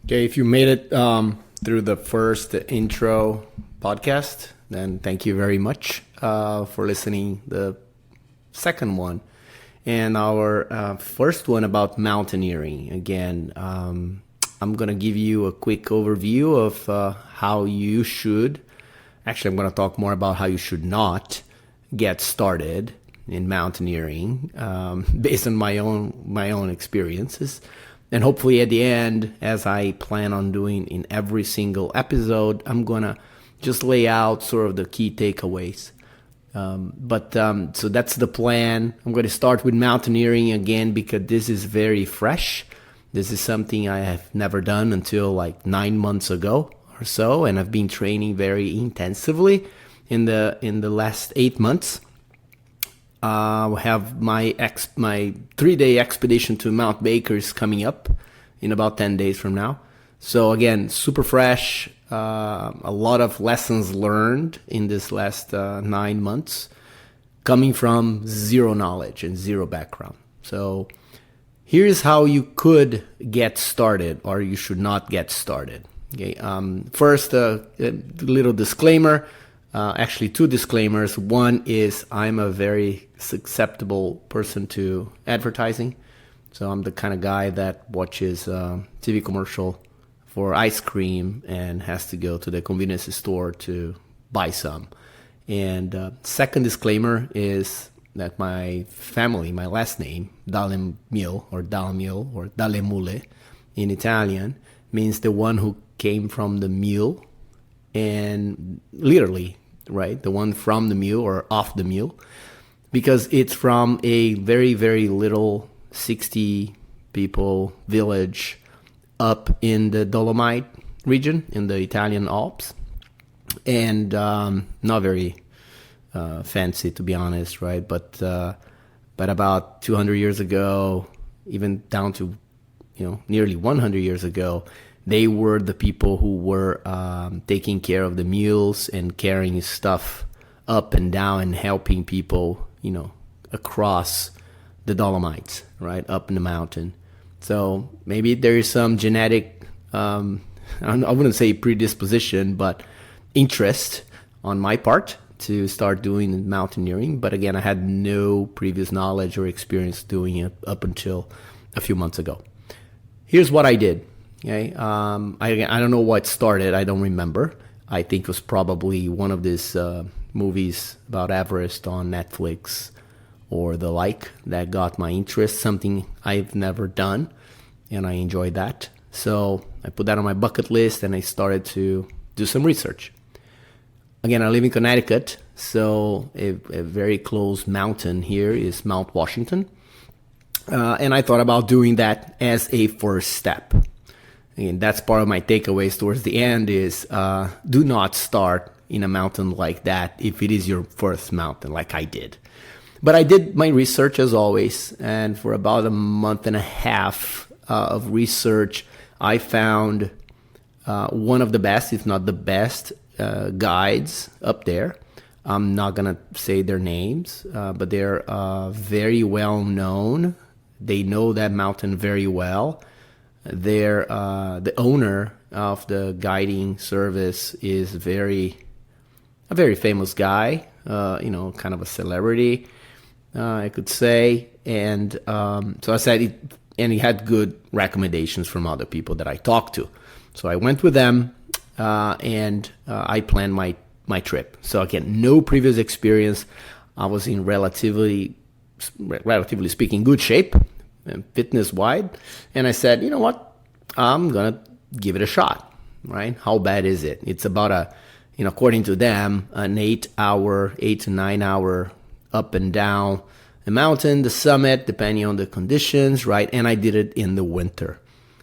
Okay, if you made it through the first intro podcast, then thank you very much for listening. The second one and our first one about mountaineering. Again, I'm gonna give you a quick overview of how you should. Actually, I'm gonna talk more about how you should not get started in mountaineering based on my own experiences. And hopefully at the end, as I plan on doing in every single episode, I'm going to just lay out sort of the key takeaways. So that's the plan. I'm going to start with mountaineering again because this is very fresh. This is something I have never done until like 9 months ago or so. And I've been training very intensively in the last 8 months. We have my 3-day expedition to Mount Baker's coming up in about 10 days from now. So again, super fresh, a lot of lessons learned in this last 9 months, coming from zero knowledge and zero background. So here's how you could get started, or you should not get started. Okay. First, a little disclaimer. Actually, two disclaimers. One is I'm a very susceptible person to advertising. So I'm the kind of guy that watches TV commercial for ice cream and has to go to the convenience store to buy some. And second disclaimer is that my family, my last name, Dalemil or Dalemule in Italian, means the one who came from the mule, and literally, right? The one from the mule or off the mule, because it's from a very, very little 60 people village up in the Dolomite region in the Italian Alps. And not very fancy, to be honest, right? But about 200 years ago, even down to nearly 100 years ago, they were the people who were taking care of the mules and carrying stuff up and down and helping people, across the Dolomites, right, up in the mountain. So maybe there is some genetic, I wouldn't say predisposition, but interest on my part to start doing mountaineering. But again, I had no previous knowledge or experience doing it up until a few months ago. Here's what I did. Okay, I don't know what started. I don't remember. I think it was probably one of these movies about Everest on Netflix or the like that got my interest, something I've never done, and I enjoyed that. So I put that on my bucket list and I started to do some research. Again, I live in Connecticut, so a very close mountain here is Mount Washington. And I thought about doing that as a first step. And that's part of my takeaways towards the end is do not start in a mountain like that if it is your first mountain like I did. But I did my research as always, and for about a month and a half of research, I found one of the best, if not the best, guides up there. I'm not going to say their names, but they're very well known. They know that mountain very well. They're the owner of the guiding service is a very famous guy, kind of a celebrity, I could say. And so I said, and he had good recommendations from other people that I talked to. So I went with them, and I planned my trip. So again, no previous experience. I was in relatively speaking, good shape. Fitness wide, and I said, you know what, I'm gonna give it a shot, right? How bad is it? It's about according to them, an 8 to 9 hour up and down the mountain, the summit, depending on the conditions, right? And I did it in the winter,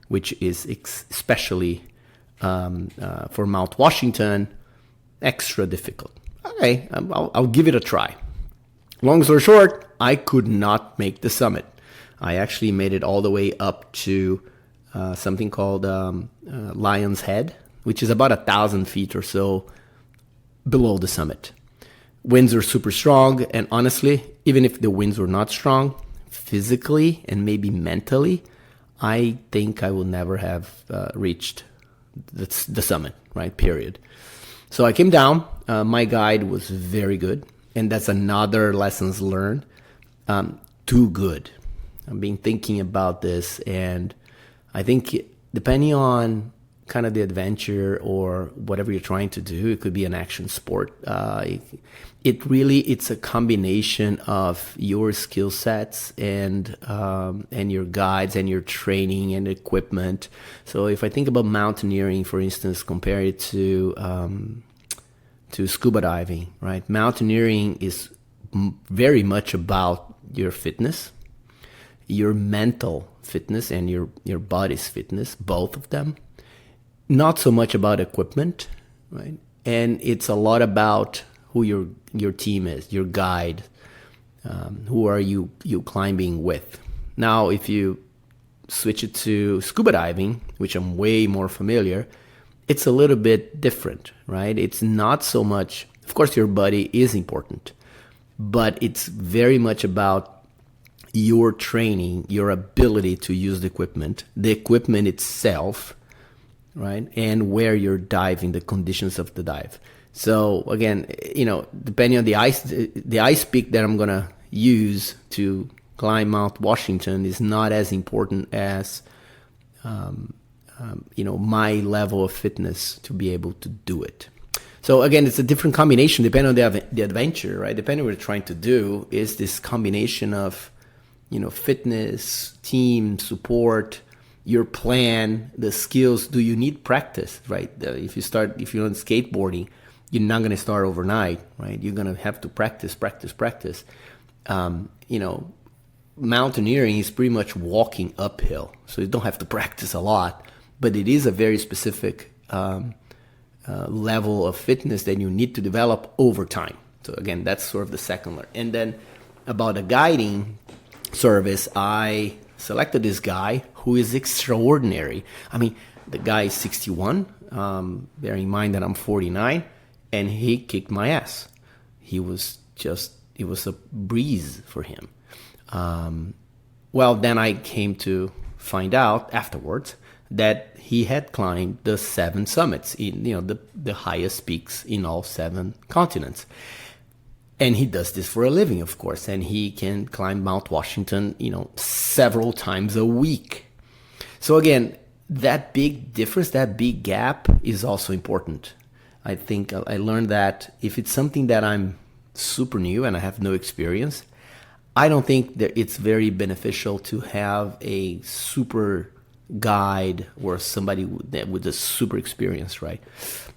which is especially for Mount Washington extra difficult. Okay, I'll give it a try. Long story short, I could not make the summit. I actually made it all the way up to something called Lion's Head, which is about 1,000 feet or so below the summit. Winds are super strong, and honestly, even if the winds were not strong, physically and maybe mentally, I think I will never have reached the summit, right? Period. So I came down. My guide was very good. And that's another lessons learned. Too good. I've been thinking about this, and I think depending on kind of the adventure or whatever you're trying to do, it could be an action sport. It's a combination of your skill sets and your guides and your training and equipment. So if I think about mountaineering, for instance, compare it to scuba diving, right? Mountaineering is very much about your fitness, your mental fitness, and your body's fitness, both of them. Not so much about equipment, right? And it's a lot about who your team is, your guide, who are you climbing with. Now, if you switch it to scuba diving, which I'm way more familiar, it's a little bit different, right? It's not so much, of course, your body is important, but it's very much about your training, your ability to use the equipment itself, right? And where you're diving, the conditions of the dive. So again, depending on the ice peak that I'm going to use to climb Mount Washington is not as important as, my level of fitness to be able to do it. So again, it's a different combination depending on the adventure, right? Depending on what you're trying to do is this combination of, fitness, team support, your plan, the skills. Do you need practice, right? If you're on skateboarding, you're not going to start overnight, right? You're going to have to practice. Mountaineering is pretty much walking uphill, so you don't have to practice a lot, but it is a very specific level of fitness that you need to develop over time. So again, that's sort of the second learn. And then about the guiding service, I selected this guy who is extraordinary. I mean, the guy is 61, bearing in mind that I'm 49, and he kicked my ass. It was a breeze for him. Then I came to find out afterwards that he had climbed the 7 summits, the highest peaks in all 7 continents. And he does this for a living, of course, and he can climb Mount Washington, several times a week. So again, that big difference, that big gap is also important. I think I learned that if it's something that I'm super new and I have no experience, I don't think that it's very beneficial to have a super guide or somebody with a super experience, right?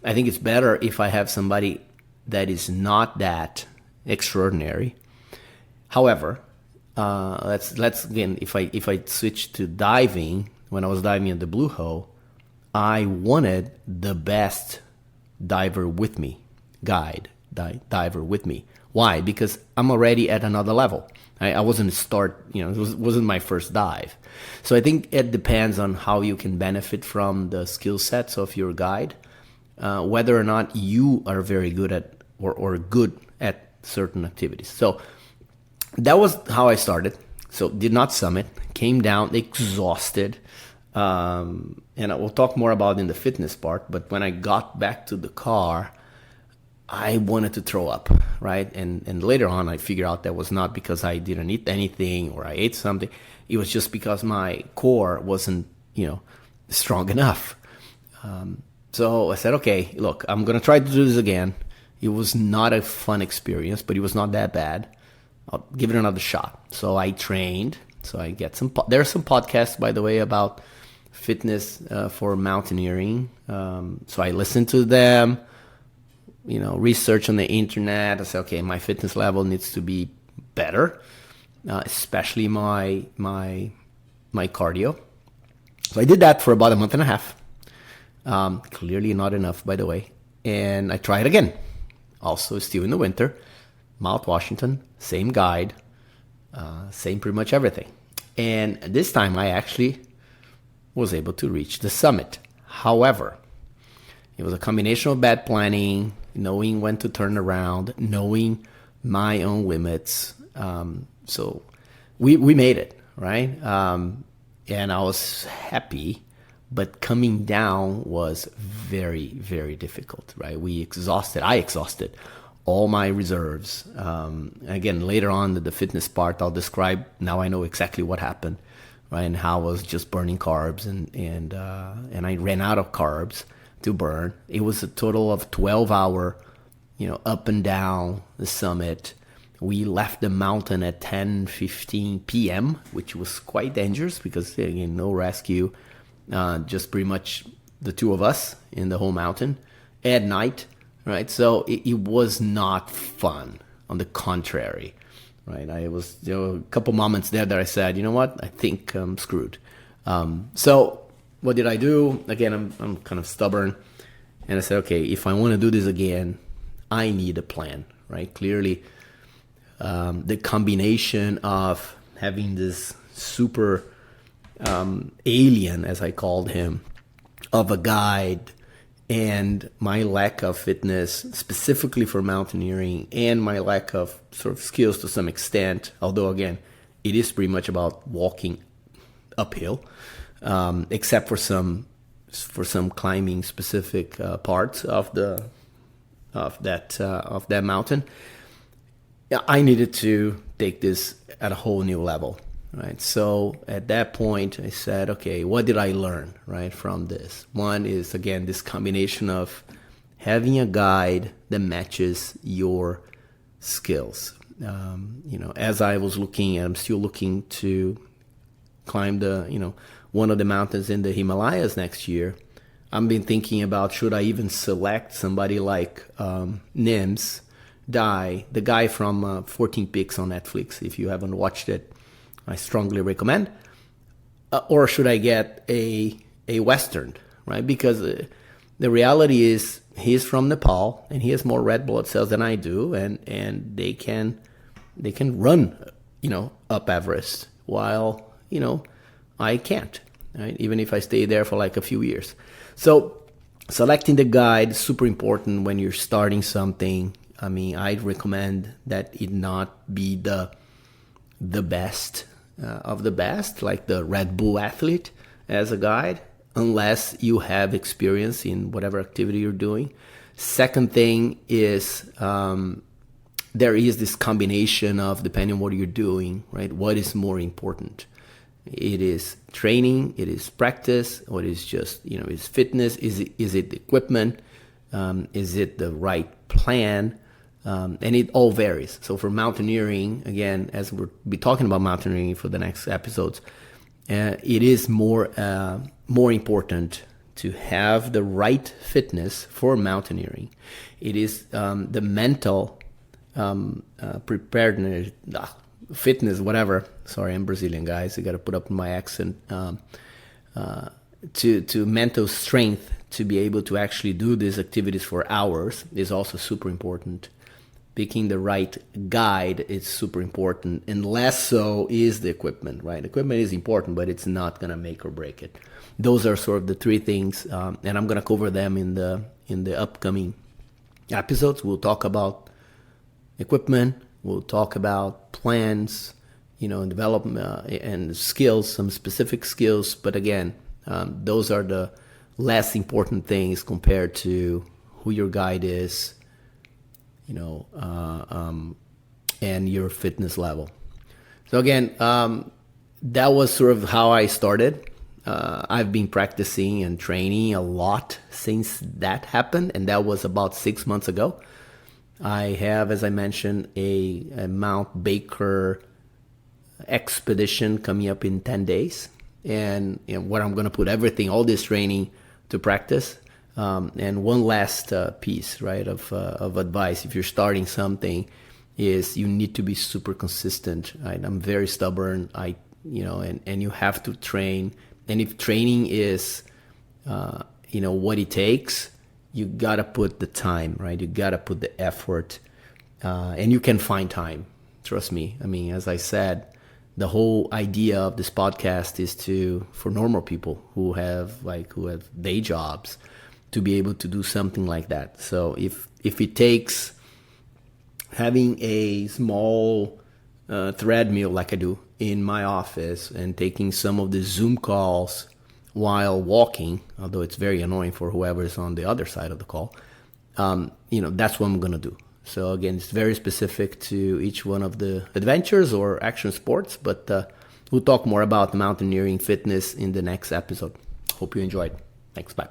I think it's better if I have somebody that is not that extraordinary. However, let's again, if I switch to diving, when I was diving in the Blue Hole, I wanted the best diver with me, diver with me. Why? Because I'm already at another level. I wasn't it wasn't my first dive. So I think it depends on how you can benefit from the skill sets of your guide, whether or not you are very good at or good at certain activities. So that was how I started. So did not summit, came down exhausted. And I will talk more about in the fitness part, but when I got back to the car, I wanted to throw up, right? And later on, I figured out that was not because I didn't eat anything or I ate something. It was just because my core wasn't, strong enough. So I said, okay, look, I'm going to try to do this again. It was not a fun experience, but it was not that bad. I'll give it another shot. So I trained. So I get there are some podcasts, by the way, about fitness for mountaineering. So I listened to them. Research on the internet. I said, okay, my fitness level needs to be better, especially my cardio. So I did that for about a month and a half. Clearly not enough, by the way. And I tried again. Also still in the winter. Mount Washington, same guide, same pretty much everything. And this time I actually was able to reach the summit. However, it was a combination of bad planning, knowing when to turn around, knowing my own limits. So we made it, right? and I was happy, but coming down was very, very difficult, right? I exhausted all my reserves. Again, later on the fitness part, I'll describe, now I know exactly what happened, right? And how I was just burning carbs and I ran out of carbs to burn. It was a total of 12-hour, up and down the summit. We left the mountain at 10:15 p.m., which was quite dangerous because, again, no rescue, just pretty much the two of us in the whole mountain at night, right? So it was not fun. On the contrary, right? I was, a couple moments there that I said, you know what? I think I'm screwed. So what did I do? Again, I'm kind of stubborn, and I said, okay, if I want to do this again, I need a plan, right? Clearly, the combination of having this super alien, as I called him, of a guide, and my lack of fitness specifically for mountaineering, and my lack of sort of skills to some extent, although again, it is pretty much about walking uphill, except for some climbing specific parts of that mountain. I needed to take this at a whole new level, right? So at that point, I said, okay, what did I learn, right, from this? One is, again, this combination of having a guide that matches your skills. As I was looking, I'm still looking to climb one of the mountains in the Himalayas next year. I've been thinking about, should I even select somebody like Nims Dai, the guy from 14 Peaks on Netflix. If you haven't watched it, I strongly recommend. Or should I get a Western, right? Because the reality is he's from Nepal and he has more red blood cells than I do, and they can run, up Everest, while I can't, right? Even if I stay there for like a few years. So selecting the guide is super important when you're starting something. I mean, I'd recommend that it not be the best of the best, like the Red Bull athlete as a guide, unless you have experience in whatever activity you're doing. Second thing is there is this combination of, depending on what you're doing, right? What is more important? It is training, it is practice, or it is just, is fitness, is it equipment, is it the right plan? And it all varies. So for mountaineering, again, as we'll be talking about mountaineering for the next episodes, it is more important to have the right fitness for mountaineering. It is the mental preparedness, fitness, whatever. Sorry, I'm Brazilian, guys. I got to put up my accent. To mental strength to be able to actually do these activities for hours is also super important. Picking the right guide is super important, and less so is the equipment, right? Equipment is important, but it's not going to make or break it. Those are sort of the three things, and I'm going to cover them in the upcoming episodes. We'll talk about equipment, we'll talk about plans, development and skills, some specific skills, but again, those are the less important things compared to who your guide is, and your fitness level. So again, that was sort of how I started. I've been practicing and training a lot since that happened, and that was about 6 months ago. I have, as I mentioned, a Mount Baker expedition coming up in 10 days, and where I'm going to put all this training to practice. And one last piece, right, of advice if you're starting something is you need to be super consistent. Right? I'm very stubborn. And you have to train. And if training is, what it takes, you gotta put the time, right? You gotta put the effort, and you can find time. Trust me. I mean, as I said, the whole idea of this podcast is for normal people who have day jobs, to be able to do something like that. So if it takes having a small treadmill like I do in my office and taking some of the Zoom calls while walking, although it's very annoying for whoever's on the other side of the call, that's what I'm going to do. So again, it's very specific to each one of the adventures or action sports, but we'll talk more about mountaineering fitness in the next episode. Hope you enjoyed. Thanks, bye.